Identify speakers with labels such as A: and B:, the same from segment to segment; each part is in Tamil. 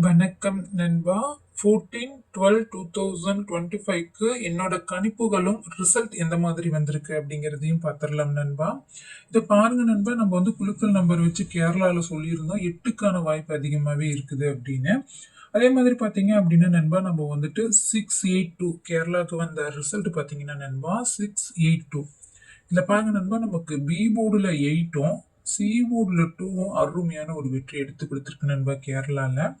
A: வணக்கம் நண்பா. 14/12/2025க்கு என்னோட கணிப்புகளும் ரிசல்ட் எந்த மாதிரி வந்திருக்கு அப்படிங்கிறதையும் பார்த்துடலாம் நண்பா. இதை பாருங்க நண்பா, நம்ம வந்து குலுக்கல் நம்பர் வச்சு கேரளாவில் சொல்லியிருந்தோம் 8க்கான வாய்ப்பு அதிகமாகவே இருக்குது அப்படின்னு. அதே மாதிரி பார்த்தீங்க அப்படின்னா நண்பா, நம்ம வந்துட்டு 682 கேரளாவுக்கு வந்த ரிசல்ட் பார்த்தீங்கன்னா நண்பா 682. இதில் பாருங்க நண்பா, நமக்கு பி போர்டில் 8ம் சி போர்டில் 2ம் அருமையான ஒரு வெற்றி எடுத்து கொடுத்துருக்கு நண்பா கேரளாவில்.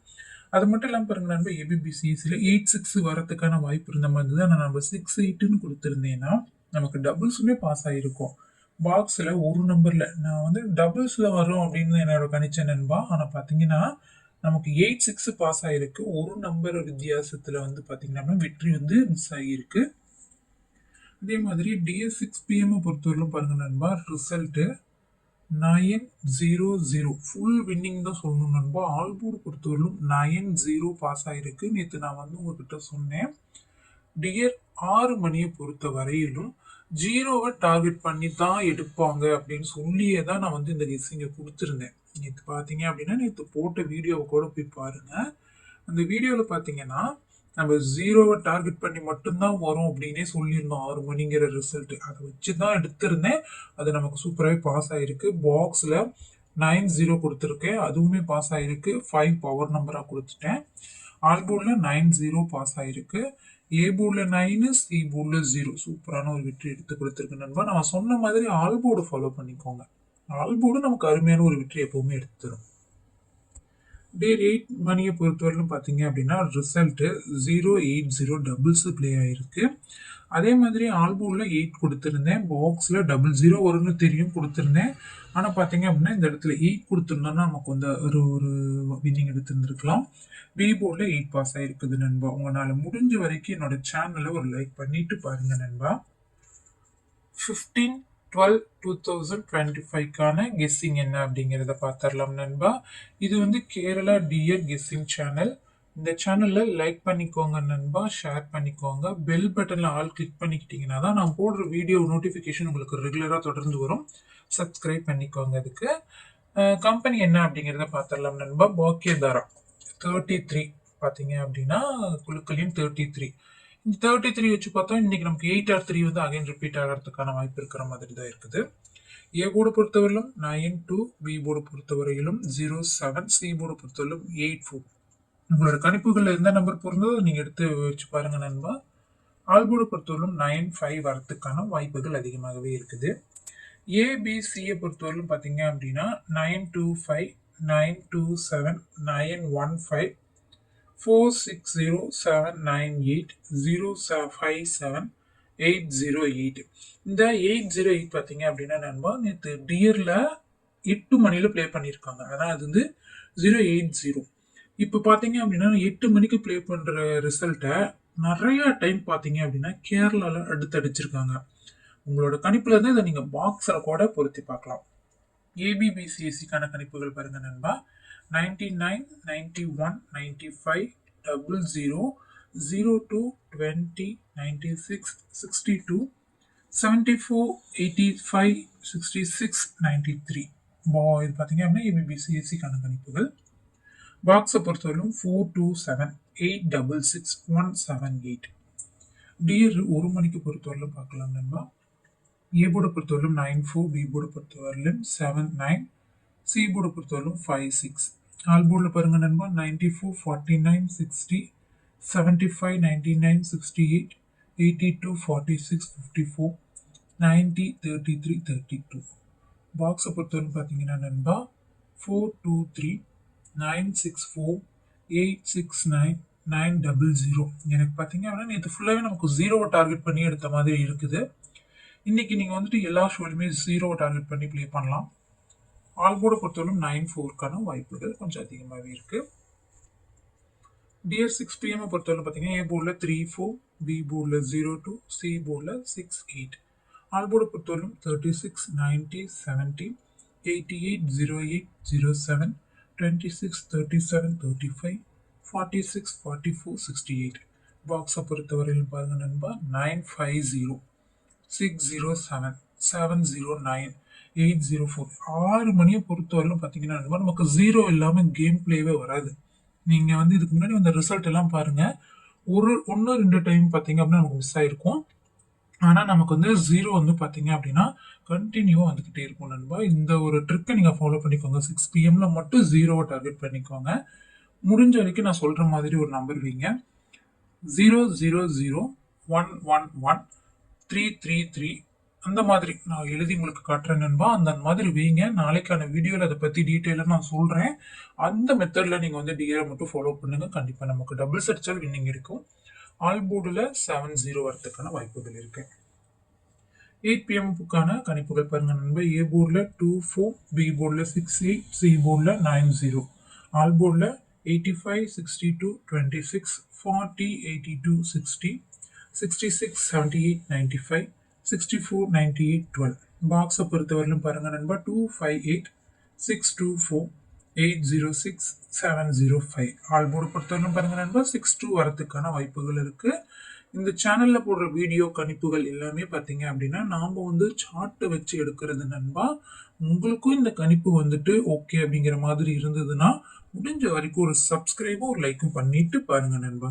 A: அது மட்டும் இல்லாமல் பாருங்க நண்பா, ஏபிபிசிஎஸ்சியில் 8-6 வரதுக்கான வாய்ப்பு இருந்த மாதிரி தான் நான் நம்ம 6-8ன்னு கொடுத்துருந்தேன்னா நமக்கு டபுள்ஸுமே பாஸ் ஆகிருக்கும். பாக்ஸில் ஒரு நம்பரில் நான் வந்து டபுள்ஸில் வரும் அப்படின்னு என்னோட கணிச்ச நண்பா. ஆனால் பார்த்தீங்கன்னா நமக்கு 8-6 பாஸ் ஆகிருக்கு. ஒரு நம்பர் வித்தியாசத்தில் வந்து பார்த்தீங்கன்னா வெற்றி வந்து மிஸ் ஆகியிருக்கு. அதே மாதிரி டிஎஸ் 6 PM பொறுத்தவரையிலும் பாருங்க நண்பா, ரிசல்ட்டு 900 ஃபுல் வின்னிங் தான் சொல்லணும் நண்பா. ஆல்போர்டு பொறுத்தவரையிலும் 90 பாஸ் ஆயிருக்கு. நேற்று நான் வந்து உங்ககிட்ட சொன்னேன், டியர் 6 மணியை பொறுத்த வரையிலும் 0வை டார்கெட் பண்ணி தான் எடுப்பாங்க அப்படின்னு சொல்லியே தான் நான் வந்து இந்த கெஸ்ஸிங்கை கொடுத்துருந்தேன். நேற்று பார்த்தீங்க அப்படின்னா, நேற்று போட்ட வீடியோவை கூட போய் பாருங்க. அந்த வீடியோவில் பார்த்தீங்கன்னா நம்ம 0வை டார்கெட் பண்ணி மட்டும்தான் வரும் அப்படின்னே சொல்லியிருந்தோம். 6 மணிங்கிற ரிசல்ட் அதை வச்சு தான் எடுத்திருந்தேன். அது நமக்கு சூப்பராகவே பாஸ் ஆகிருக்கு. பாக்ஸில் 90 கொடுத்துருக்கேன், அதுவுமே பாஸ் ஆகிருக்கு. 5 பவர் நம்பராக கொடுத்துட்டேன். ஆல் போர்டில் 90 பாஸ் ஆகிருக்கு. ஏ போர்டில் 9, சி போர்டில் 0. சூப்பரான ஒரு வெற்றி எடுத்து கொடுத்துருக்கு நண்பா. நான் சொன்ன மாதிரி ஆல் போர்டு ஃபாலோ பண்ணிக்கோங்க. ஆல் போர்டு நமக்கு அருமையான ஒரு வெற்றி எப்பவுமே எடுத்து தரும். டேட் 8 மணியை பொறுத்தவரையிலும் பார்த்தீங்க அப்படின்னா ரிசல்ட்டு 080 டபுள்ஸ் ப்ளே ஆகிருக்கு. அதே மாதிரி ஆல்போர்டில் 8 கொடுத்துருந்தேன். பாக்ஸில் 00 வரும்னு தெரியும் கொடுத்துருந்தேன். ஆனால் பார்த்தீங்க அப்படின்னா இந்த இடத்துல 8 கொடுத்துருந்தோன்னா நமக்கு வந்து ஒரு ஒரு வின்னிங் எடுத்துருந்துருக்கலாம். பி போர்டில் 8 பாஸ் ஆகிருக்குது நண்பா. உங்களால் முடிஞ்ச வரைக்கும் என்னோட சேனலை ஒரு லைக் பண்ணிட்டு பாருங்க நண்பா. 15/12/2025க்கான கெஸ்ஸிங் என்ன அப்படிங்கிறத பார்த்துடலாம் நண்பா. இது வந்து கேரளா டியர் கெஸ்ஸிங் சேனல். இந்த சேனலில் லைக் பண்ணிக்கோங்க நண்பா, ஷேர் பண்ணிக்கோங்க. பெல் பட்டனில் ஆல் கிளிக் பண்ணிக்கிட்டீங்கன்னா தான் நான் போடுற வீடியோ நோட்டிஃபிகேஷன் உங்களுக்கு ரெகுலராக தொடர்ந்து வரும். சப்ஸ்கிரைப் பண்ணிக்கோங்க. அதுக்கு கம்பெனி என்ன அப்படிங்கிறத பார்த்துடலாம் நண்பா. பாக்கியதாரா 33 பார்த்தீங்க அப்படின்னா குழுக்களின் 33. இந்த 33 வச்சு பார்த்தோம், இன்னைக்கு நமக்கு 8 or 3 வந்து அகைன் ரிப்பீட் ஆகிறதுக்கான வாய்ப்பு இருக்கிற மாதிரி தான் இருக்குது. ஏ போர்டு பொறுத்தவரையிலும் 9-2, பி போர்டு பொறுத்தவரையிலும் 07, சி போர்டு பொறுத்தவரையிலும் 84. உங்களோட கணிப்புகளில் எந்த நம்பர் பொருந்தோ நீங்கள் எடுத்து வச்சு பாருங்க நண்பா. ஆல் போர்டு பொறுத்தவரையிலும் 95 வரத்துக்கான வாய்ப்புகள் அதிகமாகவே இருக்குது. ஏபிசியை பொறுத்தவரையிலும் பார்த்தீங்க அப்படின்னா 925, 927, 915, 460-798, 057-808. இந்த 808 பார்த்தீங்க அப்படின்னா நண்பா, நேற்று டியரில் 8 மணியில் ப்ளே பண்ணியிருக்காங்க. அதான் அது வந்து 080. இப்போ பார்த்தீங்க அப்படின்னா 8 மணிக்கு ப்ளே பண்ணுற ரிசல்ட்டை நிறைய டைம் பார்த்தீங்க அப்படின்னா கேரளாவில் அடுத்து அடிச்சிருக்காங்க. உங்களோட கணிப்பில் இருந்து இதை நீங்கள் பாக்ஸில் கூட பொருத்தி பார்க்கலாம். ஏபிபிசிஎஸ்சிக்கான கணிப்புகள் பாருங்க நண்பா. 99, 91, 95, 00, 02, 20, 96, 62, 74, 85, 66, 93. இது பார்த்தீங்க அப்படின்னா ஏபிபிசிஎஸ்சிக்கான கணிப்புகள். பாக்ஸை பொறுத்தவரைக்கும் 427, 866, 178. டியர் 1 மணிக்கு பொறுத்தவரையிலும் பார்க்கலாம் நண்பா. ஏ போர்டை பொறுத்தவரையிலும் 94, பி போர்டை பொறுத்தவரையிலும் 79, சி போர்டை பொறுத்தவரையிலும் 56. ஆல் போர்டில் பாருங்க நண்பா, 94, 49, 60, 75, 99, 68, 82, 46, 54, 90, 33, 32. பாக்ஸை பொறுத்தவரைக்கும் பார்த்தீங்கன்னா நண்பா 423, 964, 869, 900. எனக்கு பார்த்தீங்க அப்படின்னா நேற்று ஃபுல்லாகவே நமக்கு 0வை டார்கெட் பண்ணி எடுத்த மாதிரி இருக்குது. இன்னைக்கு நீங்கள் வந்துட்டு எல்லா ஷோலையுமே 0வை டார்கெட் பண்ணி ப்ளே பண்ணலாம். ஆல் போர்டை பொறுத்தவரைக்கும் 94க்கான வாய்ப்புகள் கொஞ்சம் அதிகமாகவே இருக்கு. டியர் 6 PM பொறுத்தவரை பார்த்தீங்கன்னா ஏ போர்டில் 34, பி போர்டில் 02, சி போர்டில் 68. ஆல் போர்டை பொறுத்தவரைக்கும் 36, 90, 70, 88, 08, 07, 26, 37, 35, 46, 44, 68. பாக்ஸை பொறுத்தவரையில் பாருங்க நண்பா 950, 607, 709, 804. 6 மணியை பொறுத்தவரையிலும் பார்த்தீங்கன்னா நமக்கு 0 இல்லாமல் கேம் பிளேவே வராது. நீங்க வந்து இதுக்கு முன்னாடி வந்த ரிசல்ட் எல்லாம் பாருங்க. ஒரு 1, 2 டைம் பார்த்தீங்க அப்படின்னா நமக்கு மிஸ் ஆயிருக்கும். ஆனா நமக்கு வந்து 0 வந்து பார்த்தீங்க அப்படின்னா, கன்டினியூவா வந்துகிட்டே இருக்கும் நண்பா. இந்த ஒரு ட்ரிக்க நீங்க ஃபாலோ பண்ணிக்கோங்க. 6 பிஎம்ல மட்டும் 0வ டார்கெட் பண்ணிக்கோங்க. முடிஞ்ச வரைக்கும் நான் சொல்ற மாதிரி ஒரு நம்பர் வைங்க. 000111333 அந்த மாதிரி நான் எழுதி உங்களுக்கு காட்டுறேன் நண்பா. அந்த மாதிரி வைங்க. நாளைக்கான வீடியோல அத பத்தி டீட்டெயிலா நான் சொல்றேன். அந்த மெத்தட்ல நீங்க வந்து டிஆர மட்டும் ஃபாலோ பண்ணுங்க. கண்டிப்பா நமக்கு டபுள்ஸ் அடிச்சால் வின்னிங் இருக்கும். ஆல் போர்டுல 7-0 வரதுக்கான வாய்ப்புகள் இருக்கு. 8 பிஎம்முக்கான கணிப்புகள் பாருங்க நண்பா. ஏ போர்டில் 2-4, பி போர்டில் 6-8, சி போர்டில் 9-0. ஆல் போர்டில் 85-62, 26, 40, 82, 60, 66, 78, 95, 64, 98, 12. பாக்ஸை பொறுத்தவரையிலும் பாருங்க நண்பா. 258, 624, 806, 705. ஆல் போர்டு பொறுத்தவரையிலும் பாருங்க நண்பா. 62 வரதுக்கான வாய்ப்புகள் இருக்கு. இந்த சேனல்ல போடுற வீடியோ கணிப்புகள் எல்லாமே பார்த்தீங்க அப்படின்னா நாம வந்து சார்ட்டை வச்சு எடுக்கிறது நண்பா. உங்களுக்கும் இந்த கணிப்பு வந்துட்டு ஓகே அப்படிங்கிற மாதிரி இருந்ததுன்னா முடிஞ்ச வரைக்கும் ஒரு சப்ஸ்கிரைபும் ஒரு லைக்கும் பண்ணிட்டு பாருங்க நண்பா.